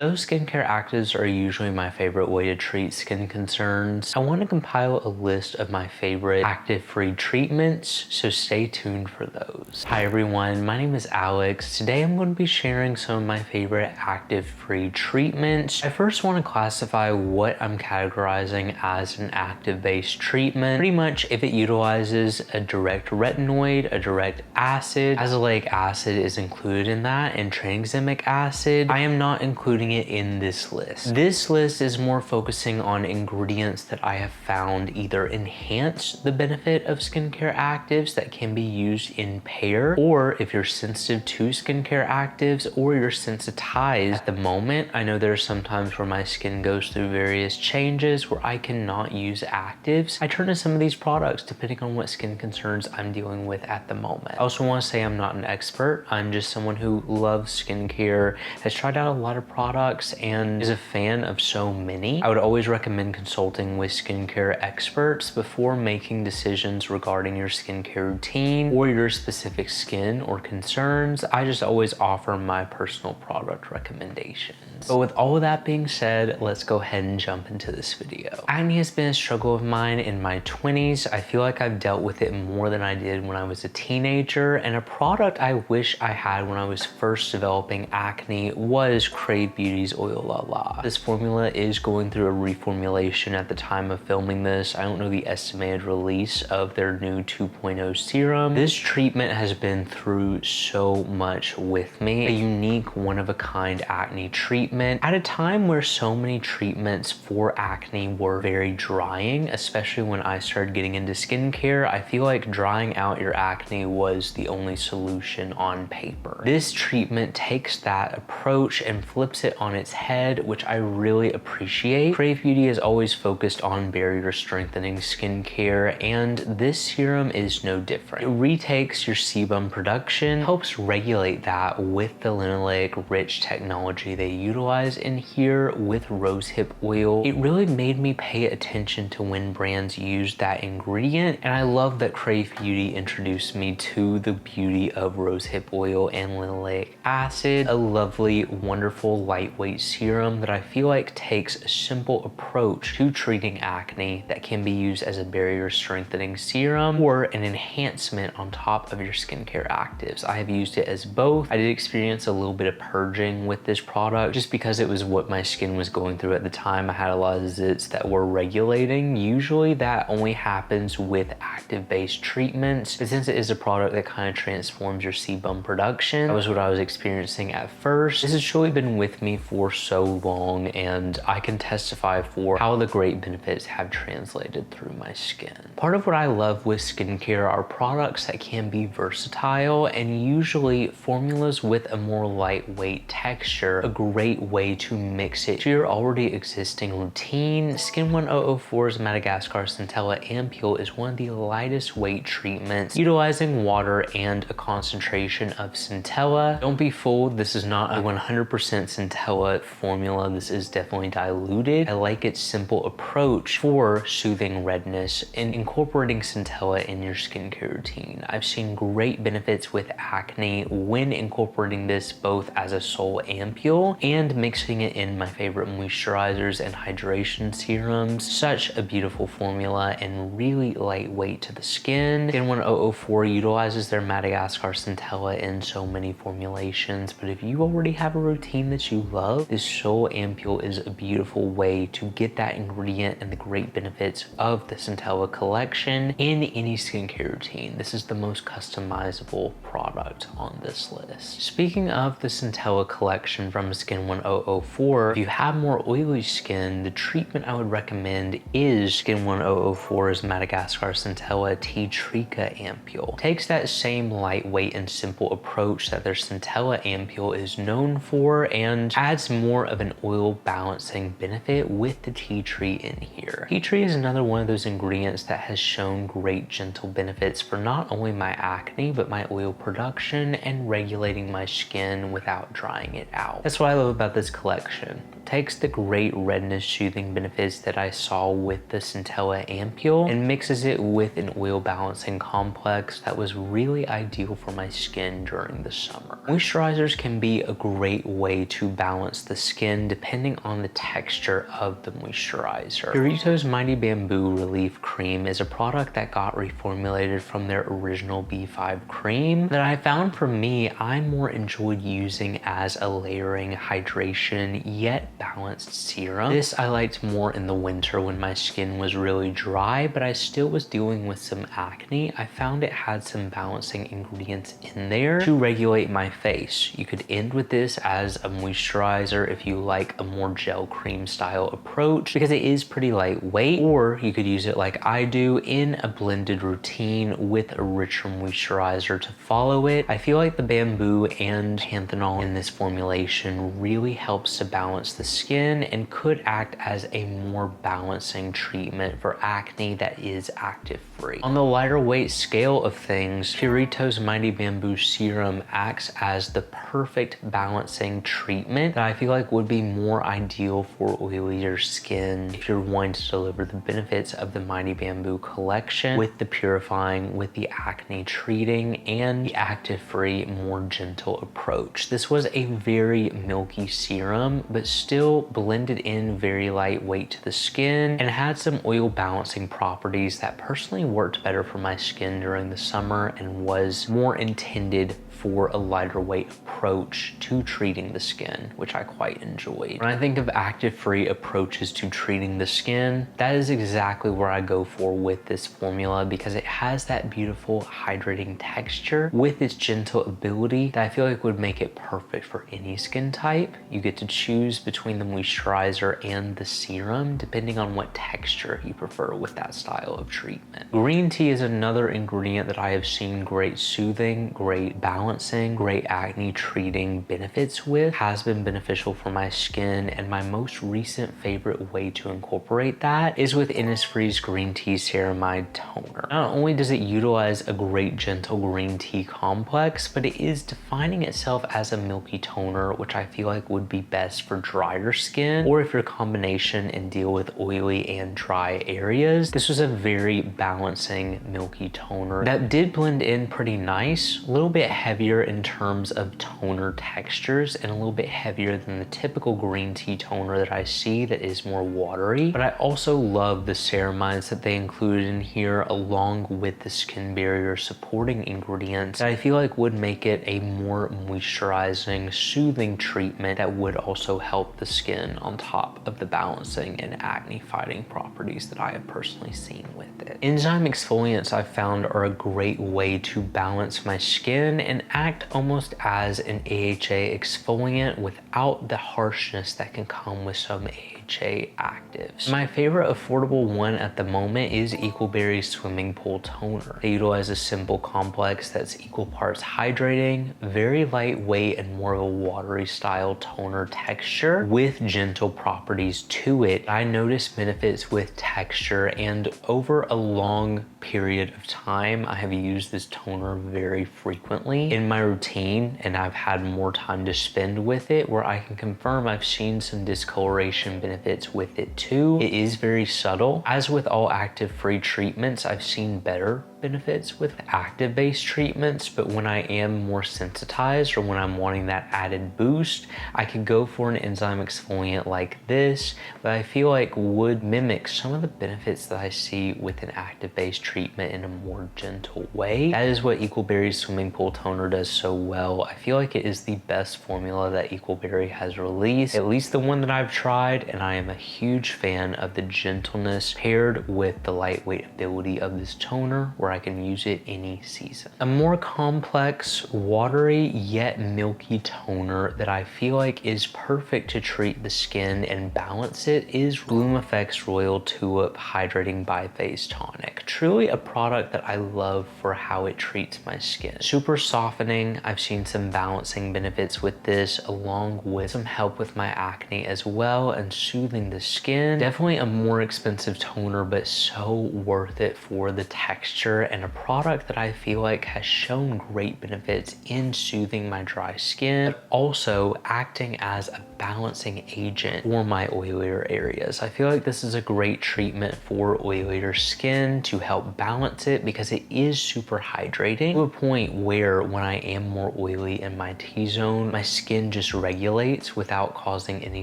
Though skincare actives are usually my favorite way to treat skin concerns, I want to compile a list of my favorite active-free treatments, so stay tuned for those. Hi everyone, my name is Alex. Today I'm going to be sharing some of my favorite active-free treatments. I first want to classify what I'm categorizing as an active-based treatment. Pretty much if it utilizes a direct retinoid, a direct acid, azelaic acid is included in that, and tranexamic acid, I am not including it in this list. This list is more focusing on ingredients that I have found either enhance the benefit of skincare actives that can be used in pair, or if you're sensitive to skincare actives or you're sensitized at the moment. I know there's some times where my skin goes through various changes where I cannot use actives. I turn to some of these products depending on what skin concerns I'm dealing with at the moment. I also want to say I'm not an expert. I'm just someone who loves skincare, has tried out a lot of products, and is a fan of so many. I would always recommend consulting with skincare experts before making decisions regarding your skincare routine or your specific skin or concerns. I just always offer my personal product recommendations. But with all of that being said, let's go ahead and jump into this video. Acne has been a struggle of mine in my 20s. I feel like I've dealt with it more than I did when I was a teenager, and a product I wish I had when I was first developing acne was Krave Beauty's Oil La La. This formula is going through a reformulation at the time of filming this. I don't know the estimated release of their new 2.0 serum. This treatment has been through so much with me. A unique, one-of-a-kind acne treatment at a time where so many treatments for acne were very drying, especially when I started getting into skincare. I feel like drying out your acne was the only solution on paper. This treatment takes that approach and flips it on its head, which I really appreciate. Krave Beauty has always focused on barrier strengthening skincare, and this serum is no different. It retakes your sebum production, helps regulate that with the linoleic rich technology they utilize in here with rosehip oil. It really made me pay attention to when brands use that ingredient, and I love that Krave Beauty introduced me to the beauty of rosehip oil and linoleic acid, a lovely, wonderful, lightweight serum that I feel like takes a simple approach to treating acne that can be used as a barrier strengthening serum or an enhancement on top of your skincare actives. I have used it as both. I did experience a little bit of purging with this product just because it was what my skin was going through at the time. I had a lot of zits that were regulating. Usually that only happens with active-based treatments, but since it is a product that kind of transforms your sebum production, that was what I was experiencing at first. This has truly been with me for so long, and I can testify for how the great benefits have translated through my skin. Part of what I love with skincare are products that can be versatile, and usually formulas with a more lightweight texture, a great way to mix it to your already existing routine. Skin 1004's Madagascar Centella ampoule is one of the lightest weight treatments, utilizing water and a concentration of centella. Don't be fooled, this is not a 100% centella formula. This is definitely diluted. I like its simple approach for soothing redness and incorporating centella in your skincare routine. I've seen great benefits with acne when incorporating this both as a sole ampoule and mixing it in my favorite moisturizers and hydration serums. Such a beautiful formula and really lightweight to the skin. Skin 1004 utilizes their Madagascar centella in so many formulations, but if you already have a routine that you love, this sole ampoule is a beautiful way to get that ingredient and the great benefits of the centella collection in any skincare routine. This is the most customizable product on this list. Speaking of the centella collection from Skin 1004, if you have more oily skin, the treatment I would recommend is Skin 1004's Madagascar Centella Tea Trica ampoule. It takes that same lightweight and simple approach that their centella ampoule is known for and adds more of an oil balancing benefit with the tea tree in here. Tea tree is another one of those ingredients that has shown great gentle benefits for not only my acne but my oil production and regulating my skin without drying it out. That's what I love about this collection. It takes the great redness soothing benefits that I saw with the centella ampoule and mixes it with an oil balancing complex that was really ideal for my skin during the summer. Moisturizers can be a great way to balance balance the skin depending on the texture of the moisturizer. Purito's Mighty Bamboo Relief Cream is a product that got reformulated from their original B5 cream that I found for me I more enjoyed using as a layering hydration yet balanced serum. This I liked more in the winter when my skin was really dry, but I still was dealing with some acne. I found it had some balancing ingredients in there to regulate my face. You could end with this as a moisturizer if you like a more gel cream style approach because it is pretty lightweight, or you could use it like I do in a blended routine with a richer moisturizer to follow it. I feel like the bamboo and panthenol in this formulation really helps to balance the skin and could act as a more balancing treatment for acne that is active free. On the lighter weight scale of things, Purito's Mighty Bamboo Serum acts as the perfect balancing treatment that I feel like would be more ideal for oilier skin if you're wanting to deliver the benefits of the Mighty Bamboo collection with the purifying, with the acne treating, and the active free, more gentle approach. This was a very milky serum, but still blended in very lightweight to the skin and had some oil balancing properties that personally worked better for my skin during the summer and was more intended for a lighter weight approach to treating the skin, which I quite enjoyed. When I think of active-free approaches to treating the skin, that is exactly where I go for with this formula because it has that beautiful hydrating texture with its gentle ability that I feel like would make it perfect for any skin type. You get to choose between the moisturizer and the serum depending on what texture you prefer with that style of treatment. Green tea is another ingredient that I have seen great soothing, great balancing, great acne treating benefits with, has been beneficial for my skin, and my most recent favorite way to incorporate that is with Innisfree's Green Tea Ceramide Toner. Not only does it utilize a great gentle green tea complex, but it is defining itself as a milky toner, which I feel like would be best for drier skin, or if your combination and deal with oily and dry areas. This was a very balancing milky toner that did blend in pretty nice, a little bit heavier in terms of toner textures and a little bit heavier than the typical green tea toner that I see that is more watery. But I also love the ceramides that they included in here along with the skin barrier supporting ingredients that I feel like would make it a more moisturizing, soothing treatment that would also help the skin on top of the balancing and acne fighting properties that I have personally seen with it. Enzyme exfoliants I've found are a great way to balance my skin and act almost as an AHA exfoliant without the harshness that can come with some AHA actives. My favorite affordable one at the moment is eqqualberry's Swimming Pool Toner. They utilize a simple complex that's equal parts hydrating, very lightweight, and more of a watery style toner texture with gentle properties to it. I noticed benefits with texture, and over a long period of time, I have used this toner very frequently in my routine, and I've had more time to spend with it where I can confirm I've seen some discoloration benefits with it too. It is very subtle. As with all active free treatments, I've seen better benefits with active based treatments, but when I am more sensitized or when I'm wanting that added boost, I could go for an enzyme exfoliant like this, but I feel like would mimic some of the benefits that I see with an active based treatment in a more gentle way. That is what eqqualberry's Swimming Pool Toner does so well. I feel like it is the best formula that eqqualberry has released, at least the one that I've tried, and I am a huge fan of the gentleness paired with the lightweight ability of this toner where I can use it any season. A more complex, watery yet milky toner that I feel like is perfect to treat the skin and balance it is bloomeffects Royal Tulip Hydrating Biphase Tonic. Truly a product that I love for how it treats my skin. Super softening. I've seen some balancing benefits with this along with some help with my acne as well and soothing the skin. Definitely a more expensive toner, but so worth it for the texture and a product that I feel like has shown great benefits in soothing my dry skin, but also acting as a balancing agent for my oilier areas. I feel like this is a great treatment for oilier skin to help balance it because it is super hydrating to a point where when I am more oily in my T-zone, my skin just regulates without causing any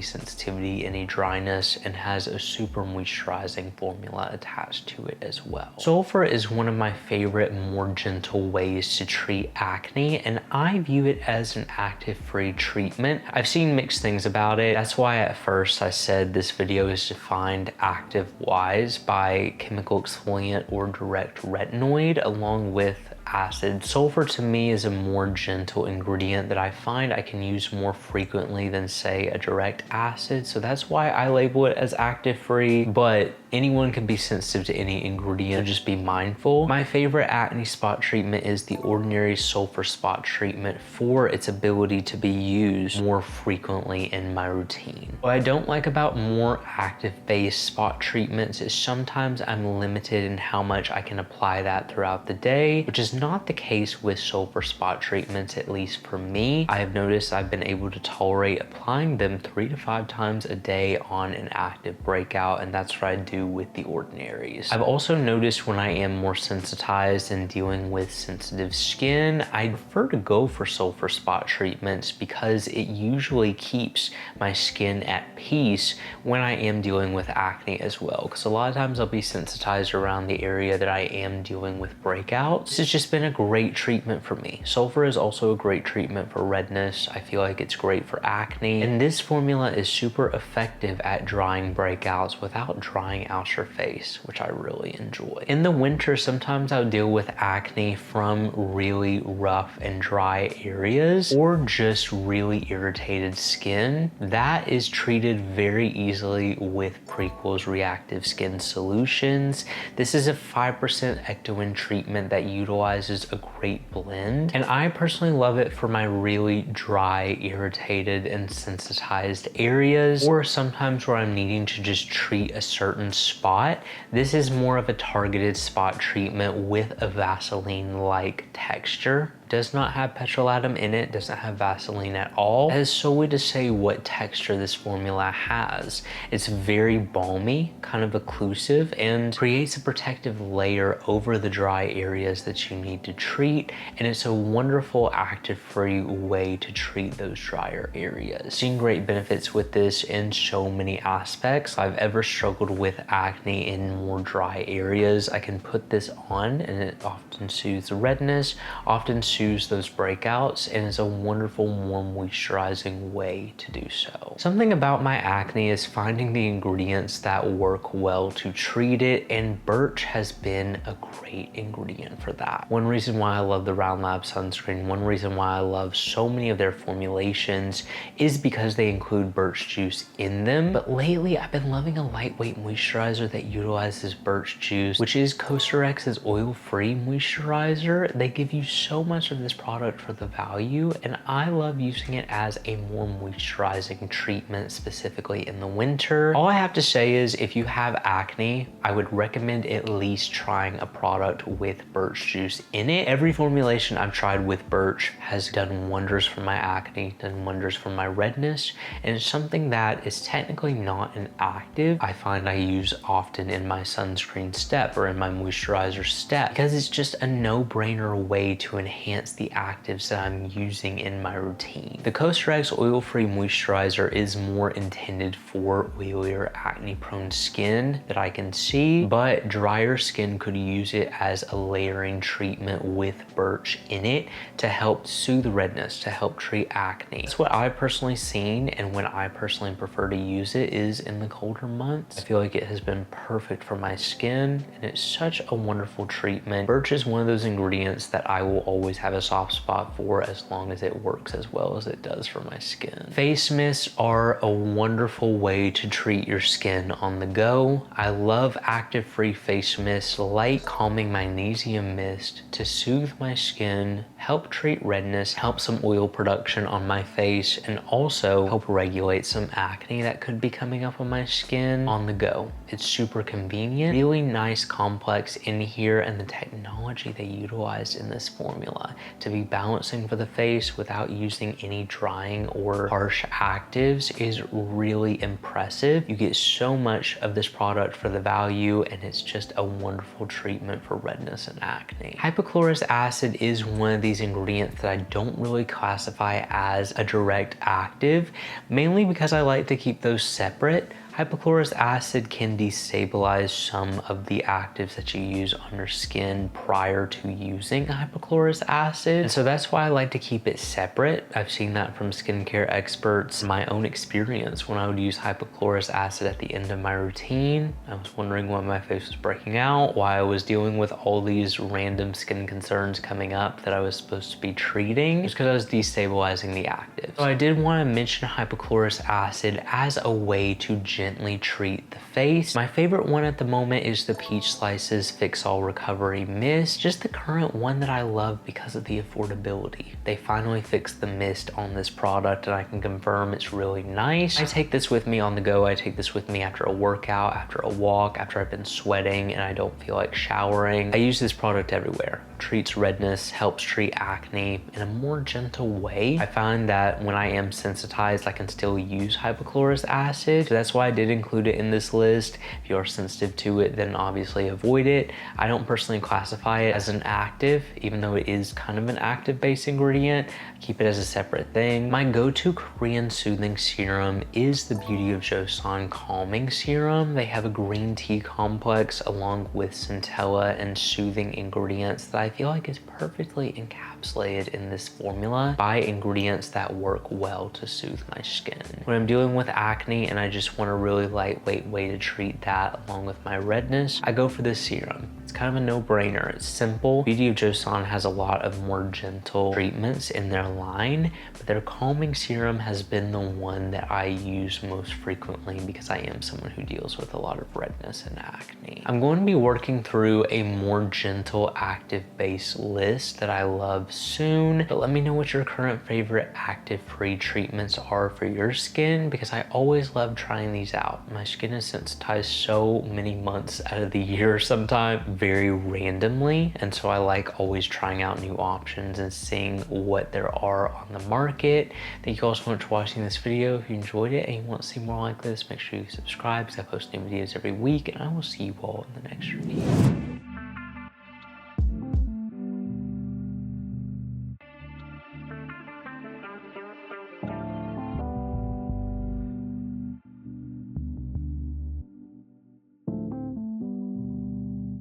sensitivity, any dryness, and has a super moisturizing formula attached to it as well. Sulfur is one of my favorite, more gentle ways to treat acne, and I view it as an active-free treatment. I've seen mixed things about it. That's why at first I said this video is defined active-wise by chemical exfoliant or direct retinoid along with acid. Sulfur to me is a more gentle ingredient that I find I can use more frequently than say a direct acid. So that's why I label it as active free, but anyone can be sensitive to any ingredient, so just be mindful. My favorite acne spot treatment is the Ordinary Sulfur Spot Treatment for its ability to be used more frequently in my routine. What I don't like about more active-based spot treatments is sometimes I'm limited in how much I can apply that throughout the day, which is not the case with sulfur spot treatments, at least for me. I have noticed I've been able to tolerate applying them 3 to 5 times a day on an active breakout, and that's what I do with the Ordinaries. I've also noticed when I am more sensitized and dealing with sensitive skin, I prefer to go for sulfur spot treatments because it usually keeps my skin at peace when I am dealing with acne as well. Because a lot of times I'll be sensitized around the area that I am dealing with breakouts. This has just been a great treatment for me. Sulfur is also a great treatment for redness. I feel like it's great for acne. And this formula is super effective at drying breakouts without drying out your face, which I really enjoy. In the winter, sometimes I'll deal with acne from really rough and dry areas or just really irritated skin. That is treated very easily with Prequel's reactive skin solutions. This is a 5% ectoin treatment that utilizes a great blend, and I personally love it for my really dry, irritated, and sensitized areas, or sometimes where I'm needing to just treat a certain spot. This is more of a targeted spot treatment with a Vaseline-like texture. Does not have petrolatum in it, doesn't have Vaseline at all. That is solely to say what texture this formula has. It's very balmy, kind of occlusive, and creates a protective layer over the dry areas that you need to treat, and it's a wonderful active-free way to treat those drier areas. Seen great benefits with this in so many aspects. If I've ever struggled with acne in more dry areas, I can put this on and it often soothes redness, often soothes those breakouts, and is a wonderful, more moisturizing way to do so. Something about my acne is finding the ingredients that work well to treat it, and birch has been a great ingredient for that. One reason why I love the Round Lab sunscreen, one reason why I love so many of their formulations is because they include birch juice in them. But lately I've been loving a lightweight moisturizer that utilizes birch juice, which is cosrx's oil-free moisturizer. They give you so much of this product for the value, and I love using it as a more moisturizing treatment, specifically in the winter. All I have to say is if you have acne, I would recommend at least trying a product with birch juice in it. Every formulation I've tried with birch has done wonders for my acne, done wonders for my redness, and it's something that is technically not an active. I find I use often in my sunscreen step or in my moisturizer step because it's just a no-brainer way to enhance the actives that I'm using in my routine. The cosrx oil-free moisturizer is more intended for oilier, acne-prone skin that I can see, but drier skin could use it as a layering treatment with birch in it to help soothe redness, to help treat acne. That's what I've personally seen, and when I personally prefer to use it is in the colder months. I feel like it has been perfect for my skin, and it's such a wonderful treatment. Birch is one of those ingredients that I will always have a soft spot for as long as it works as well as it does for my skin. Face mists are a wonderful way to treat your skin on the go. I love active free face mists like calming magnesium mist to soothe my skin help treat redness, help some oil production on my face, and also help regulate some acne that could be coming up on my skin on the go. It's super convenient, really nice complex in here, and the technology they utilized in this formula to be balancing for the face without using any drying or harsh actives is really impressive. You get so much of this product for the value, and it's just a wonderful treatment for redness and acne. Hypochlorous acid is one of these ingredients that I don't really classify as a direct active, mainly because I like to keep those separate. Hypochlorous acid can destabilize some of the actives that you use on your skin prior to using hypochlorous acid. And so that's why I like to keep it separate. I've seen that from skincare experts. My own experience when I would use hypochlorous acid at the end of my routine, I was wondering why my face was breaking out, why I was dealing with all these random skin concerns coming up that I was supposed to be treating. It's because I was destabilizing the actives. So I did want to mention hypochlorous acid as a way to gently treat the face. My favorite one at the moment is the Peach Slices Fix All Recovery Mist, just the current one that I love because of the affordability. They finally fixed the mist on this product, and I can confirm it's really nice. I take this with me on the go. I take this with me after a workout, after a walk, after I've been sweating and I don't feel like showering. I use this product everywhere. Treats redness, helps treat acne in a more gentle way. I find that when I am sensitized, I can still use hypochlorous acid. So that's why I did include it in this list. If you are sensitive to it, then obviously avoid it. I don't personally classify it as an active, even though it is kind of an active base ingredient. I keep it as a separate thing. My go-to Korean soothing serum is the Beauty of Joseon Calming Serum. They have a green tea complex along with centella and soothing ingredients that I feel like is perfectly encapsulated in this formula by ingredients that work well to soothe my skin. When I'm dealing with acne and I just want a really lightweight way to treat that along with my redness, I go for this serum. It's kind of a no-brainer. It's simple. Beauty of Joseon has a lot of more gentle treatments in their line, but their calming serum has been the one that I use most frequently because I am someone who deals with a lot of redness and acne. I'm going to be working through a more gentle active base list that I love soon, but let me know what your current favorite active-free treatments are for your skin, because I always love trying these out. My skin is sensitized so many months out of the year, sometimes very randomly, and so I like always trying out new options and seeing what there are on the market. Thank you all so much for watching this video. If you enjoyed it and you want to see more like this, make sure you subscribe because I post new videos every week, and I will see you all in the next review.